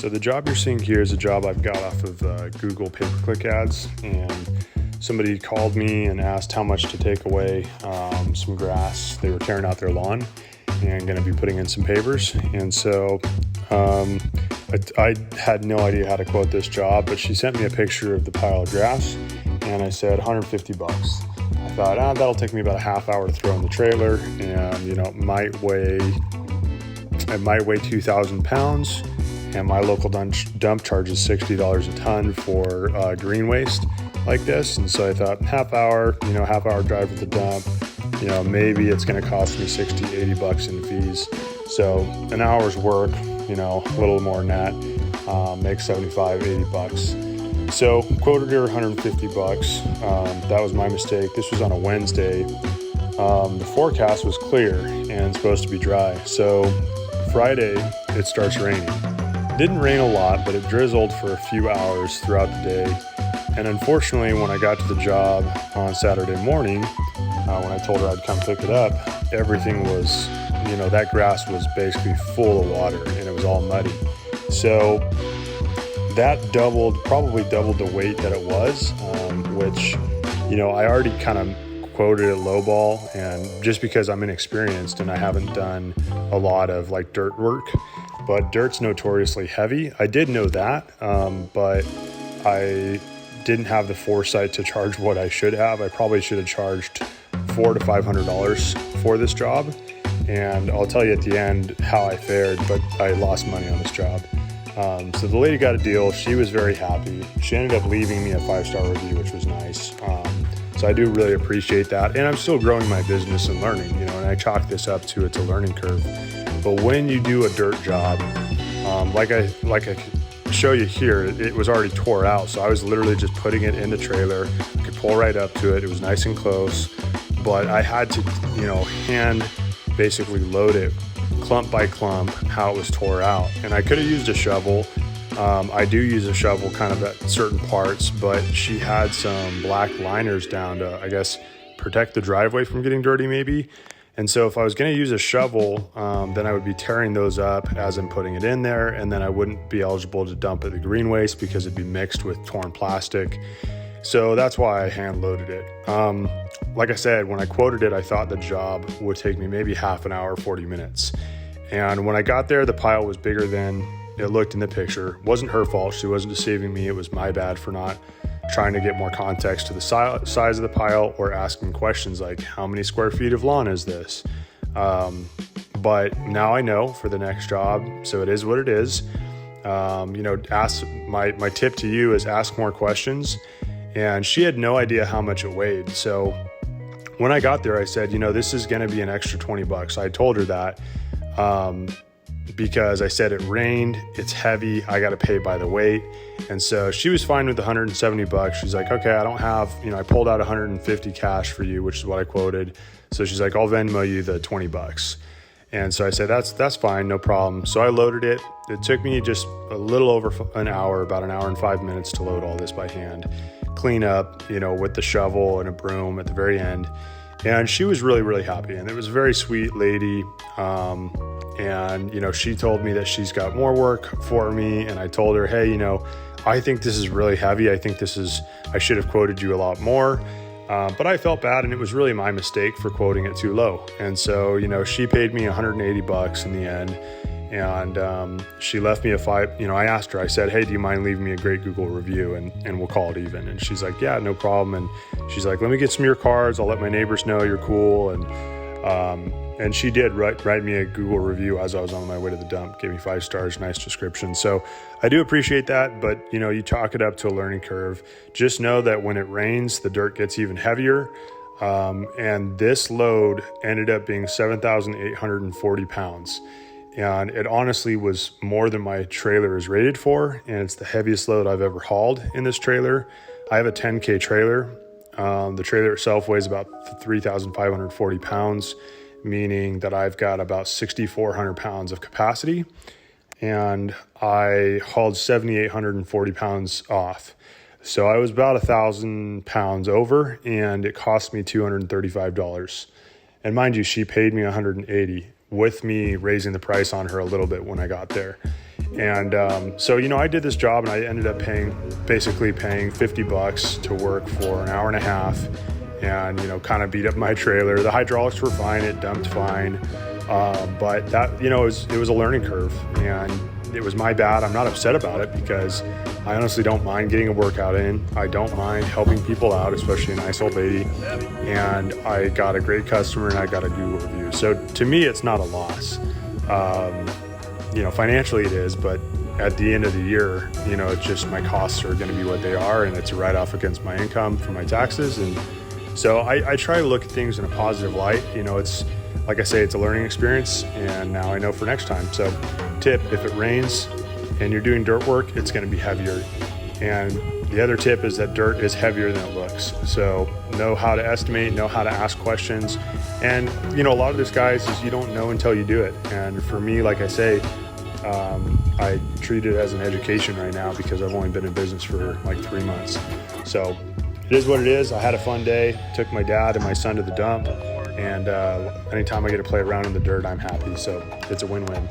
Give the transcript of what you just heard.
So the job you're seeing here is a job I've got off of Google pay-per-click ads, and somebody called me and asked how much to take away some grass. They were tearing out their lawn and going to be putting in some pavers. And so I had no idea how to quote this job, but she sent me a picture of the pile of grass, and I said $150. I thought, that'll take me about a half hour to throw in the trailer, and it might weigh 2,000 pounds, and my local dump charges $60 a ton for green waste like this. And so I thought half hour drive to the dump, maybe it's going to cost me $60-80 in fees. So an hour's work, a little more than that, makes $75-80. So quoted her $150. That was my mistake. This was on a Wednesday. The forecast was clear and supposed to be dry. So Friday, it starts raining. It didn't rain a lot, but it drizzled for a few hours throughout the day. And unfortunately, when I got to the job on Saturday morning, when I told her I'd come pick it up, everything was, that grass was basically full of water and it was all muddy. So that probably doubled the weight that it was, which, I already kind of quoted it lowball, and just because I'm inexperienced and I haven't done a lot of like dirt work, but dirt's notoriously heavy. I did know that, but I didn't have the foresight to charge what I should have. I probably should have charged $400 to $500 for this job. And I'll tell you at the end how I fared, but I lost money on this job. So the lady got a deal. She was very happy. She ended up leaving me a 5-star review, which was nice. So I do really appreciate that. And I'm still growing my business and learning, and I chalk this up to it's a learning curve. But when you do a dirt job, like I show you here, it was already tore out. So I was literally just putting it in the trailer. I could pull right up to it. It was nice and close, but I had to, hand basically load it clump by clump how it was tore out. And I could have used a shovel. I do use a shovel kind of at certain parts, but she had some black liners down to, I guess, protect the driveway from getting dirty maybe. And so if I was going to use a shovel, then I would be tearing those up as I'm putting it in there, and then I wouldn't be eligible to dump at the green waste because it'd be mixed with torn plastic. So that's why I hand loaded it. Like I said, when I quoted it, I thought the job would take me maybe half an hour, 40 minutes. And when I got there, the pile was bigger than it looked in the picture. It wasn't her fault. She wasn't deceiving me. It was my bad for not trying to get more context to the size of the pile or asking questions like, how many square feet of lawn is this? But now I know for the next job, so it is what it is. My tip to you is ask more questions. And she had no idea how much it weighed. So when I got there, I said, this is going to be an extra $20. I told her that because I said it rained, it's heavy, I got to pay by the weight. And so she was fine with the $170. She's like, okay, I don't have, I pulled out $150 cash for you, which is what I quoted. So she's like, I'll Venmo you the $20. And so I said, that's fine, no problem. So I loaded it. It took me just a little over an hour, about an hour and 5 minutes to load all this by hand, clean up, with the shovel and a broom at the very end. And she was really, really happy. And it was a very sweet lady. And she told me that she's got more work for me. And I told her, hey, I think this is really heavy. I should have quoted you a lot more. But I felt bad, and it was really my mistake for quoting it too low. And so, she paid me $180 in the end. And she left me I asked her, I said, hey, do you mind leaving me a great Google review and we'll call it even? And she's like, yeah, no problem. And she's like, let me get some of your cards. I'll let my neighbors know you're cool. And she did write me a Google review as I was on my way to the dump, gave me 5 stars, nice description. So I do appreciate that, but you chalk it up to a learning curve. Just know that when it rains, the dirt gets even heavier. And this load ended up being 7,840 pounds. And it honestly was more than my trailer is rated for. And it's the heaviest load I've ever hauled in this trailer. I have a 10K trailer. The trailer itself weighs about 3,540 pounds, meaning that I've got about 6,400 pounds of capacity. And I hauled 7,840 pounds off. So I was about 1,000 pounds over, and it cost me $235. And mind you, she paid me $180. With me raising the price on her a little bit when I got there. And so, I did this job and I ended up basically paying $50 to work for an hour and a half, and, kind of beat up my trailer. The hydraulics were fine. It dumped fine. But that, it was a learning curve, and it was my bad. I'm not upset about it because I honestly don't mind getting a workout in. I don't mind helping people out, especially a nice old lady. And I got a great customer and I got a Google review. So to me, it's not a loss. Financially it is, but at the end of the year, it's just my costs are going to be what they are, and it's a write-off against my income for my taxes. And so I try to look at things in a positive light. It's, like I say, it's a learning experience, and now I know for next time. So tip, if it rains and you're doing dirt work, it's going to be heavier. And the other tip is that dirt is heavier than it looks. So know how to estimate, know how to ask questions. And, a lot of this, guys, is you don't know until you do it. And for me, like I say, I treat it as an education right now because I've only been in business for like 3 months. So it is what it is. I had a fun day, took my dad and my son to the dump, and anytime I get to play around in the dirt, I'm happy. So it's a win-win.